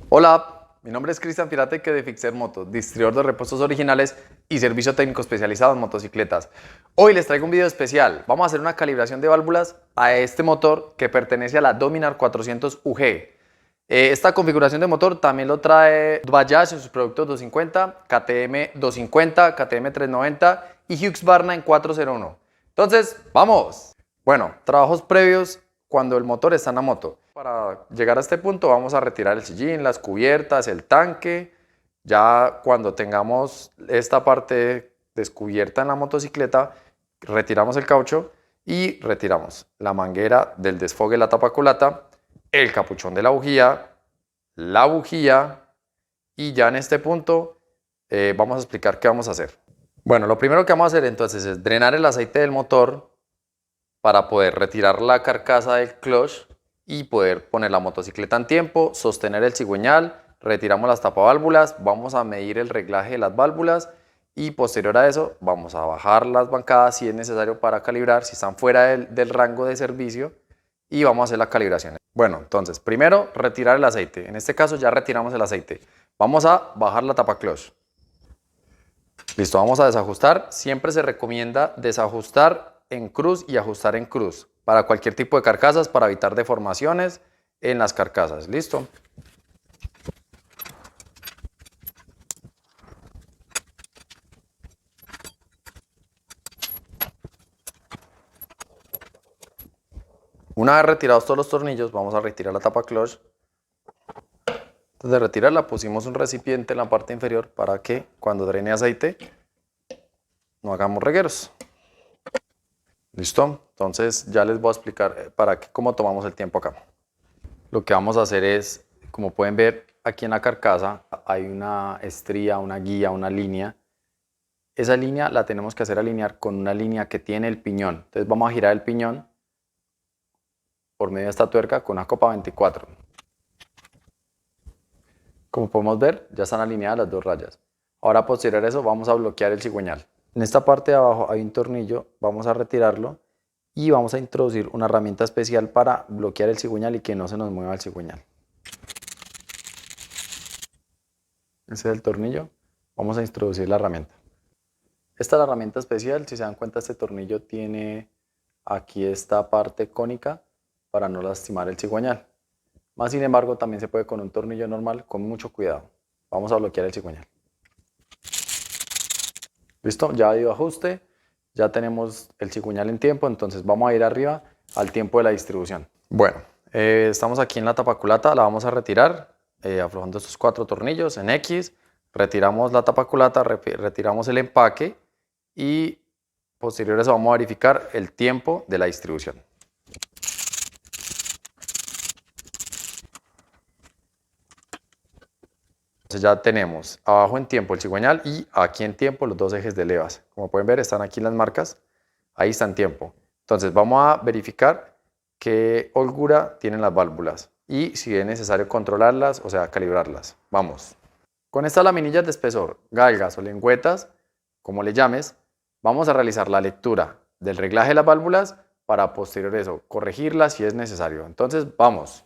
Hola, mi nombre es Cristian Firateque de Fixer Moto, distribuidor de repuestos originales y servicio técnico especializado en motocicletas. Hoy les traigo un video especial. Vamos a hacer una calibración de válvulas a este motor que pertenece a la Dominar 400 UG. Esta configuración de motor también lo trae Bajaj en sus productos 250, KTM 250, KTM 390 y Husqvarna en 401. Entonces, ¡vamos! Bueno, trabajos previos cuando el motor está en la moto. Para llegar a este punto vamos a retirar el sillín, las cubiertas, el tanque. Ya cuando tengamos esta parte descubierta en la motocicleta, retiramos el caucho y retiramos la manguera del desfogue, la tapa culata, el capuchón de la bujía y ya en este punto vamos a explicar qué vamos a hacer. Bueno, lo primero que vamos a hacer entonces es drenar el aceite del motor para poder retirar la carcasa del clutch y poder poner la motocicleta en tiempo, sostener el cigüeñal, retiramos las tapaválvulas, vamos a medir el reglaje de las válvulas y posterior a eso vamos a bajar las bancadas si es necesario para calibrar, si están fuera del rango de servicio, y vamos a hacer la calibración. Bueno, entonces primero retirar el aceite, en este caso ya retiramos el aceite, vamos a bajar la tapa clutch. Listo, vamos a desajustar. Siempre se recomienda desajustar en cruz y ajustar en cruz para cualquier tipo de carcasas, para evitar deformaciones en las carcasas. Listo. Una vez retirados todos los tornillos, vamos a retirar la tapa clutch. Antes de retirarla pusimos un recipiente en la parte inferior para que cuando drene aceite no hagamos regueros. ¿Listo? Entonces ya les voy a explicar cómo tomamos el tiempo acá. Lo que vamos a hacer es, como pueden ver aquí en la carcasa, hay una estría, una guía, una línea. Esa línea la tenemos que hacer alinear con una línea que tiene el piñón. Entonces vamos a girar el piñón por medio de esta tuerca con una copa 24. Como podemos ver, ya están alineadas las dos rayas. Ahora, posterior a eso, vamos a bloquear el cigüeñal. En esta parte de abajo hay un tornillo, vamos a retirarlo y vamos a introducir una herramienta especial para bloquear el cigüeñal y que no se nos mueva el cigüeñal. Ese es el tornillo, vamos a introducir la herramienta. Esta es la herramienta especial, si se dan cuenta este tornillo tiene aquí esta parte cónica para no lastimar el cigüeñal. Más sin embargo también se puede con un tornillo normal con mucho cuidado. Vamos a bloquear el cigüeñal. Listo, ya dio ajuste, ya tenemos el cigüeñal en tiempo, entonces vamos a ir arriba al tiempo de la distribución. Bueno, estamos aquí en la tapaculata, la vamos a retirar aflojando estos 4 tornillos en X, retiramos la tapaculata, retiramos el empaque y posterior a eso vamos a verificar el tiempo de la distribución. Entonces ya tenemos abajo en tiempo el cigüeñal y aquí en tiempo los dos ejes de levas. Como pueden ver están aquí las marcas, ahí está en tiempo. Entonces vamos a verificar qué holgura tienen las válvulas y si es necesario controlarlas, o sea calibrarlas. Vamos. Con estas laminillas de espesor, galgas o lengüetas, como le llames, vamos a realizar la lectura del reglaje de las válvulas para posterior a eso corregirlas si es necesario. Entonces vamos.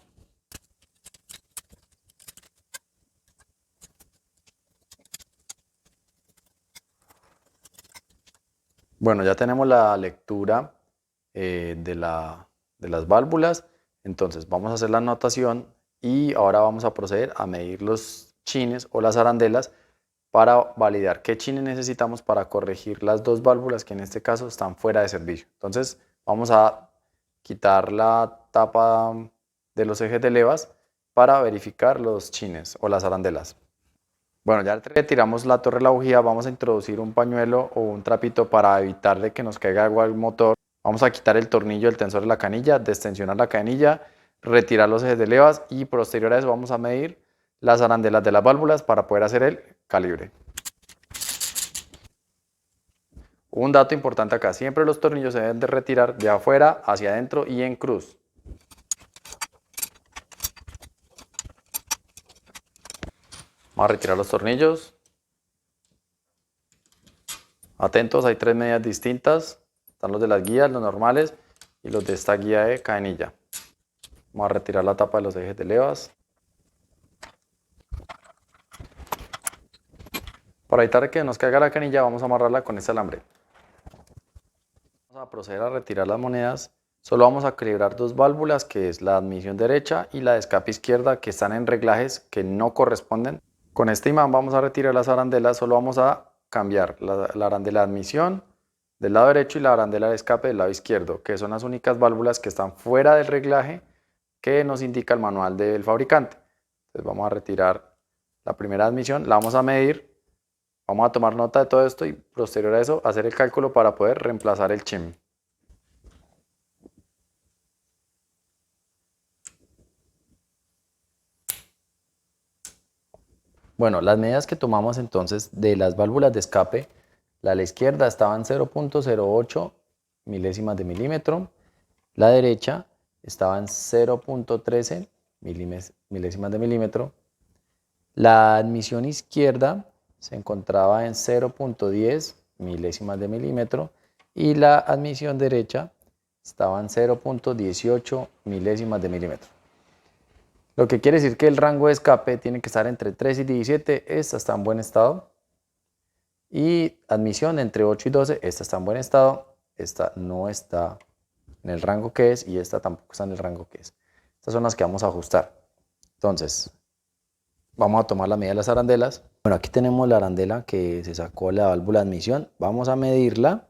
Bueno, ya tenemos la lectura de las válvulas, entonces vamos a hacer la anotación y ahora vamos a proceder a medir los chines o las arandelas para validar qué chines necesitamos para corregir las dos válvulas que en este caso están fuera de servicio. Entonces vamos a quitar la tapa de los ejes de levas para verificar los chines o las arandelas. Bueno, ya retiramos la torre de la bujía, vamos a introducir un pañuelo o un trapito para evitar de que nos caiga agua al motor. Vamos a quitar el tornillo del tensor de la canilla, destensionar la canilla, retirar los ejes de levas y posterior a eso vamos a medir las arandelas de las válvulas para poder hacer el calibre. Un dato importante acá, siempre los tornillos se deben de retirar de afuera hacia adentro y en cruz. Vamos a retirar los tornillos. Atentos, hay 3 medidas distintas. Están los de las guías, los normales y los de esta guía de cadenilla. Vamos a retirar la tapa de los ejes de levas. Para evitar que nos caiga la canilla, vamos a amarrarla con este alambre. Vamos a proceder a retirar las monedas. Solo vamos a calibrar dos válvulas, que es la admisión derecha y la de escape izquierda, que están en reglajes que no corresponden. Con este imán vamos a retirar las arandelas. Solo vamos a cambiar la arandela de admisión del lado derecho y la arandela de escape del lado izquierdo, que son las únicas válvulas que están fuera del reglaje que nos indica el manual del fabricante. Entonces vamos a retirar la primera admisión, la vamos a medir, vamos a tomar nota de todo esto y posterior a eso hacer el cálculo para poder reemplazar el shim. Bueno, las medidas que tomamos entonces de las válvulas de escape, la de la izquierda estaba en 0.08 milésimas de milímetro, la derecha estaba en 0.13 milésimas de milímetro, la admisión izquierda se encontraba en 0.10 milésimas de milímetro y la admisión derecha estaba en 0.18 milésimas de milímetro. Lo que quiere decir que el rango de escape tiene que estar entre 3 y 17, esta está en buen estado. Y admisión entre 8 y 12, esta está en buen estado, esta no está en el rango que es y esta tampoco está en el rango que es. Estas son las que vamos a ajustar. Entonces, vamos a tomar la medida de las arandelas. Bueno, aquí tenemos la arandela que se sacó la válvula de admisión. Vamos a medirla.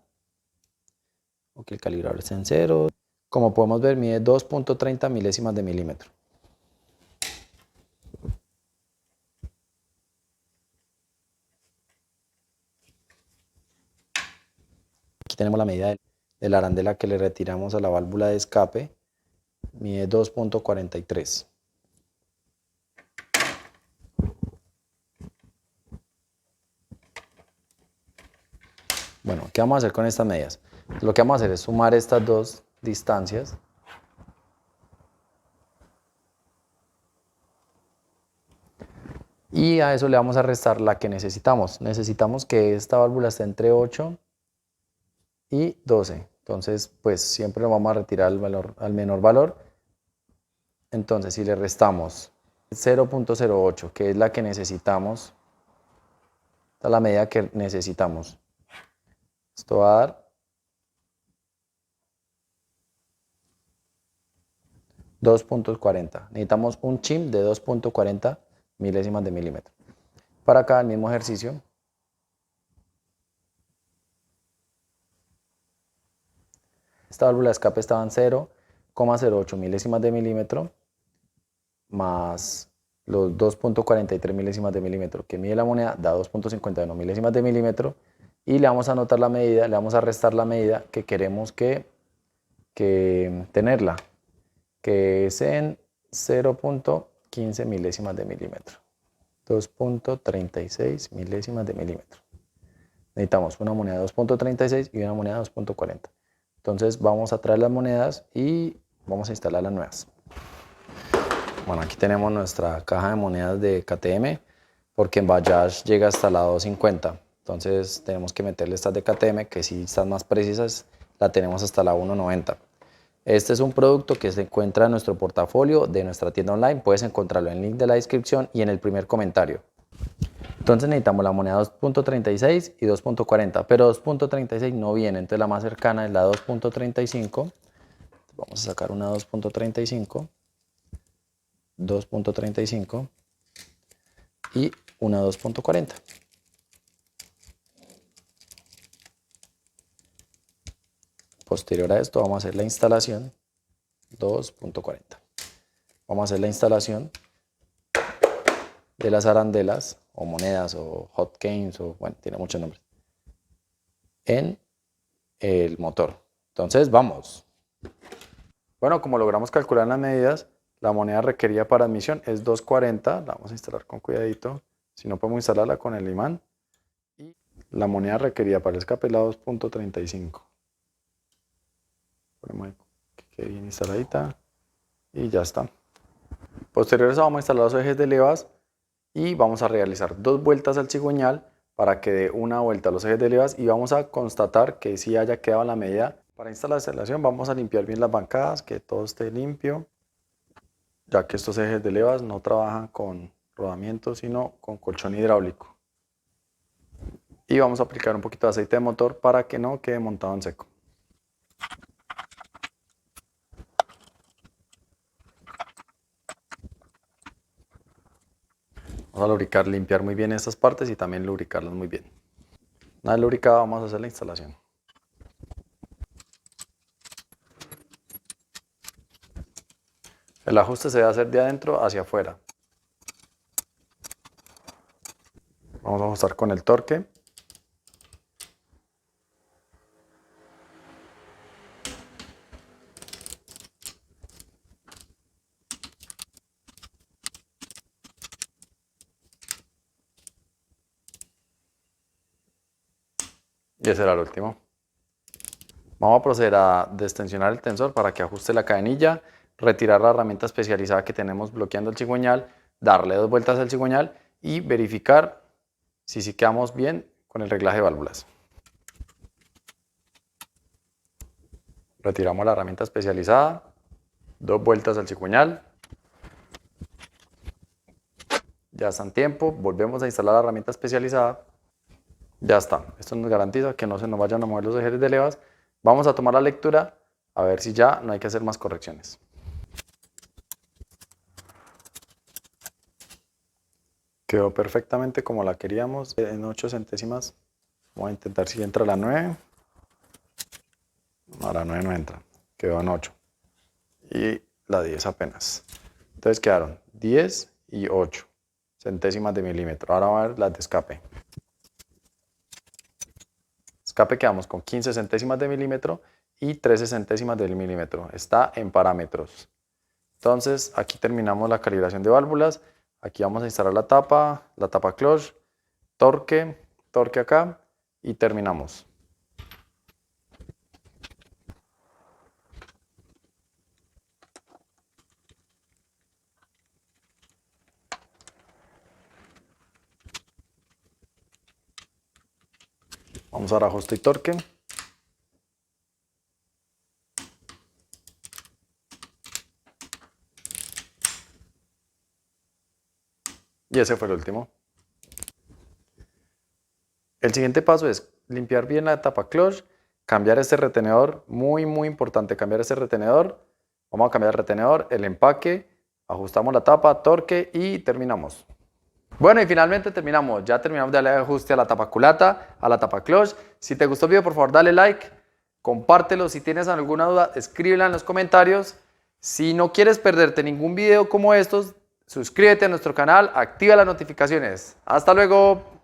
Ok, el calibrador está en 0. Como podemos ver, mide 2.30 milésimas de milímetro. Aquí tenemos la medida de la arandela que le retiramos a la válvula de escape. Mide 2.43. Bueno, ¿qué vamos a hacer con estas medidas? Lo que vamos a hacer es sumar estas dos distancias. Y a eso le vamos a restar la que necesitamos. Necesitamos que esta válvula esté entre 8 y 12. Entonces, pues siempre nos vamos a retirar el valor, al menor valor. Entonces, si le restamos 0.08, que es la que necesitamos, esta es la medida que necesitamos. Esto va a dar 2.40. Necesitamos un shim de 2.40 milésimas de milímetro. Para acá el mismo ejercicio. Esta válvula de escape estaba en 0,08 milésimas de milímetro más los 2.43 milésimas de milímetro que mide la moneda da 2.51 milésimas de milímetro y le vamos a anotar la medida, le vamos a restar la medida que queremos que tenerla, que es en 0.15 milésimas de milímetro, 2.36 milésimas de milímetro. Necesitamos una moneda de 2.36 y una moneda de 2.40. Entonces vamos a traer las monedas y vamos a instalar las nuevas. Bueno, aquí tenemos nuestra caja de monedas de KTM, porque en Bajaj llega hasta la 250. Entonces tenemos que meterle estas de KTM, que si están más precisas, la tenemos hasta la 190. Este es un producto que se encuentra en nuestro portafolio de nuestra tienda online. Puedes encontrarlo en el link de la descripción y en el primer comentario. Entonces necesitamos la moneda 2.36 y 2.40, pero 2.36 no viene, entonces la más cercana es la 2.35. Vamos a sacar una 2.35, 2.35 y una 2.40. Posterior a esto vamos a hacer la instalación 2.40. Vamos a hacer la instalación de las arandelas o monedas o hot games o bueno, tiene muchos nombres en el motor. Entonces vamos. Bueno, como logramos calcular las medidas, la moneda requerida para admisión es 240. La vamos a instalar con cuidadito. Si no, podemos instalarla con el imán. Y la moneda requerida para el escape es la 2.35. Ponemos que quede bien instaladita. Y ya está. Posterior a eso vamos a instalar los ejes de levas y vamos a realizar 2 vueltas al cigüeñal para que dé una vuelta a los ejes de levas y vamos a constatar que sí haya quedado la medida. Para instalar la instalación vamos a limpiar bien las bancadas, que todo esté limpio, ya que estos ejes de levas no trabajan con rodamiento sino con colchón hidráulico. y vamos a aplicar un poquito de aceite de motor para que no quede montado en seco. Vamos a lubricar, limpiar muy bien estas partes y también lubricarlas muy bien. Una vez lubricada vamos a hacer la instalación. El ajuste se debe hacer de adentro hacia afuera. Vamos a ajustar con el torque. Y ese era el último. Vamos a proceder a destensionar el tensor para que ajuste la cadenilla, retirar la herramienta especializada que tenemos bloqueando el cigüeñal, darle 2 vueltas al cigüeñal y verificar si sí quedamos bien con el reglaje de válvulas. Retiramos la herramienta especializada, 2 vueltas al cigüeñal. Ya está en tiempo, volvemos a instalar la herramienta especializada. Ya está, esto nos garantiza que no se nos vayan a mover los ejes de levas. Vamos a tomar la lectura a ver si ya no hay que hacer más correcciones. Quedó perfectamente como la queríamos, en 8 centésimas. Vamos a intentar si entra la 9. No, la 9 no entra, quedó en 8. Y la 10 apenas. Entonces quedaron 10 y 8 centésimas de milímetro. Ahora vamos a ver las de escape. Escape quedamos con 15 centésimas de milímetro y 13 centésimas de milímetro. Está en parámetros. Entonces aquí terminamos la calibración de válvulas. Aquí vamos a instalar la tapa clutch, torque acá y terminamos. Vamos a dar ajuste y torque. Y ese fue el último. El siguiente paso es limpiar bien la tapa clutch, cambiar este retenedor, muy importante cambiar este retenedor. Vamos a cambiar el retenedor, el empaque, ajustamos la tapa, torque y terminamos. Bueno, y finalmente terminamos. Ya terminamos de darle ajuste a la tapa culata, a la tapa clutch. Si te gustó el video, por favor dale like, compártelo. Si tienes alguna duda, escríbela en los comentarios. Si no quieres perderte ningún video como estos, suscríbete a nuestro canal, activa las notificaciones. ¡Hasta luego!